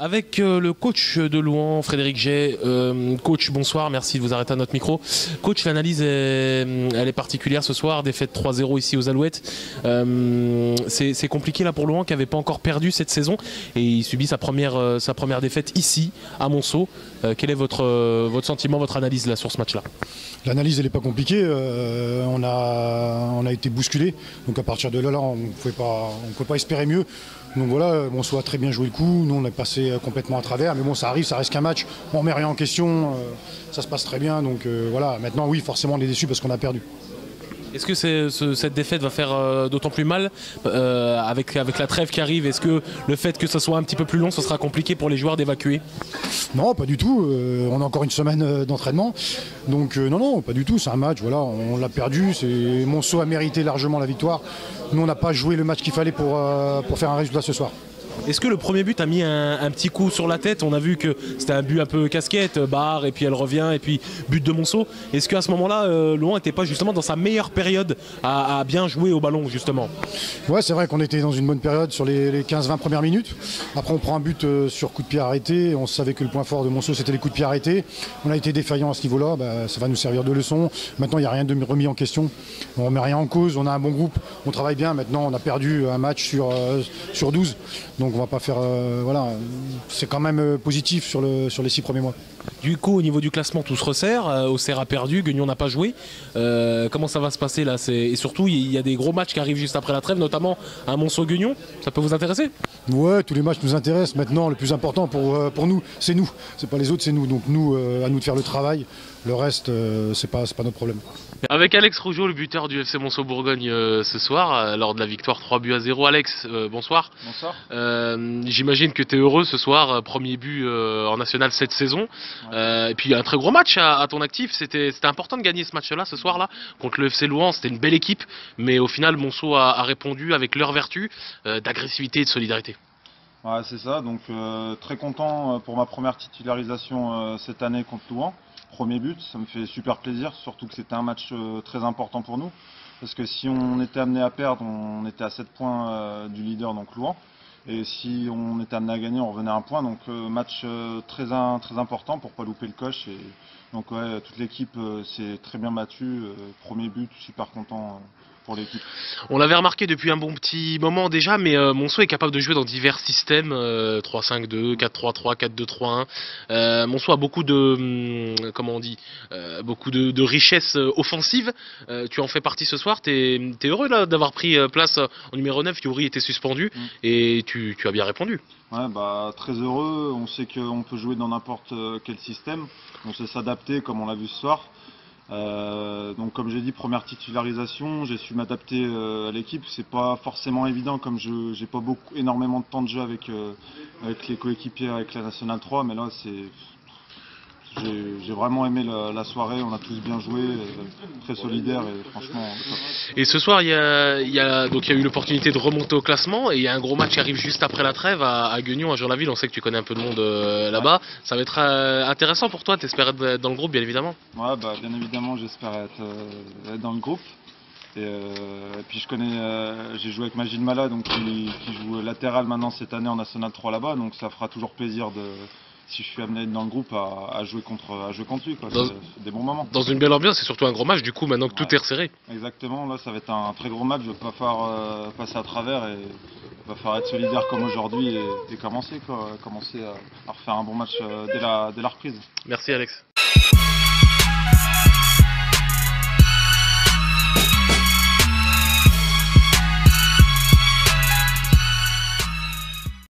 Avec le coach de Louhans, Frédéric Jay. Coach, bonsoir, merci de vous arrêter à notre micro. Coach, l'analyse elle est particulière ce soir, défaite 3-0 ici aux Alouettes. C'est compliqué là pour Louhans qui n'avait pas encore perdu cette saison et il subit sa première défaite ici à Monceau. Quel est votre sentiment, votre analyse là sur ce match-là? L'analyse elle n'est pas compliquée, on a été bousculé, donc à partir de là on ne pouvait pas espérer mieux. Donc voilà, Monceau a très bien joué le coup, nous on est passé complètement à travers, mais bon ça arrive, ça reste qu'un match, on ne met rien en question, ça se passe très bien, donc voilà, maintenant oui forcément on est déçu parce qu'on a perdu. Est-ce que cette défaite va faire d'autant plus mal avec la trêve qui arrive? Est-ce que le fait que ce soit un petit peu plus long, ce sera compliqué pour les joueurs d'évacuer? Non, pas du tout. On a encore une semaine d'entraînement. Donc non, pas du tout. C'est un match, voilà, on l'a perdu. Monceau a mérité largement la victoire. Nous, on n'a pas joué le match qu'il fallait pour faire un résultat ce soir. Est-ce que le premier but a mis un petit coup sur la tête? On a vu que c'était un but un peu casquette, barre, et puis elle revient, et puis but de Monceau. Est-ce qu'à ce moment-là, Louhans n'était pas justement dans sa meilleure période à bien jouer au ballon, justement? Ouais, c'est vrai qu'on était dans une bonne période sur les 15-20 premières minutes. Après, on prend un but sur coup de pied arrêté. On savait que le point fort de Monceau, c'était les coups de pied arrêtés. On a été défaillant à ce niveau-là. Ça va nous servir de leçon. Maintenant, il n'y a rien de remis en question. On ne remet rien en cause. On a un bon groupe. On travaille bien. Maintenant, on a perdu un match sur 12. Donc on va pas faire... voilà, c'est quand même positif sur les 6 premiers mois. Du coup, au niveau du classement, tout se resserre. Auxerre a perdu, Guignon n'a pas joué. Comment ça va se passer là? Et surtout, il y a des gros matchs qui arrivent juste après la trêve, notamment un Monceau-Guignon. Ça peut vous intéresser? Ouais, tous les matchs nous intéressent. Maintenant, le plus important pour nous, c'est nous. C'est pas les autres, c'est nous. Donc nous, à nous de faire le travail. Le reste, c'est pas notre problème. Avec Alex Rougeau, le buteur du FC Monceau-Bourgogne ce soir, lors de la victoire 3-0. Alex, bonsoir. Bonsoir. J'imagine que tu es heureux ce soir, premier but en national cette saison. Ouais. Et puis un très gros match à ton actif. C'était important de gagner ce match-là, ce soir-là, contre le FC Louhans. C'était une belle équipe, mais au final, Monceau a répondu avec leur vertu d'agressivité et de solidarité. Ouais, c'est ça, donc très content pour ma première titularisation cette année contre Louhans. Premier but, ça me fait super plaisir, surtout que c'était un match très important pour nous. Parce que si on était amené à perdre, on était à 7 points du leader, donc Louhans. Et si on était amené à gagner, on revenait à 1 point. Donc match très important pour ne pas louper le coche. Et donc ouais, toute l'équipe s'est très bien battue. Premier but, super content pour l'équipe. On l'avait remarqué depuis un bon petit moment déjà, mais Monceau est capable de jouer dans divers systèmes, 3-5-2, 4-3-3, 4-2-3-1. Monceau a beaucoup de, comment on dit, beaucoup de richesse offensive. Tu en fais partie ce soir. T'es heureux là d'avoir pris place en numéro 9. Yuri était suspendu et tu as bien répondu. Ouais, très heureux. On sait qu'on peut jouer dans n'importe quel système. On sait s'adapter comme on l'a vu ce soir. Donc comme j'ai dit, première titularisation, j'ai su m'adapter à l'équipe. C'est pas forcément évident comme j'ai pas énormément de temps de jeu avec les coéquipiers, avec la Nationale 3, mais là j'ai vraiment aimé la soirée, on a tous bien joué, très solidaire et franchement top. Et ce soir il y a eu l'opportunité de remonter au classement et il y a un gros match qui arrive juste après la trêve à Guignon, à Jean-Laville. On sait que tu connais un peu de monde là-bas. Ça va être intéressant pour toi, t'espères être dans le groupe bien évidemment? Ouais, bien évidemment j'espère être dans le groupe. Et puis j'ai joué avec Magid Mala donc qui joue latéral maintenant cette année en National 3 là-bas, donc ça fera toujours plaisir si je suis amené dans le groupe à jouer contre lui, quoi. C'est des bons moments. Dans une belle ambiance, c'est surtout un gros match du coup maintenant que tout est resserré. Exactement, là ça va être un très gros match, je ne vais pas faire passer à travers et il va falloir être solidaire comme aujourd'hui et commencer à refaire un bon match dès la reprise. Merci Alex.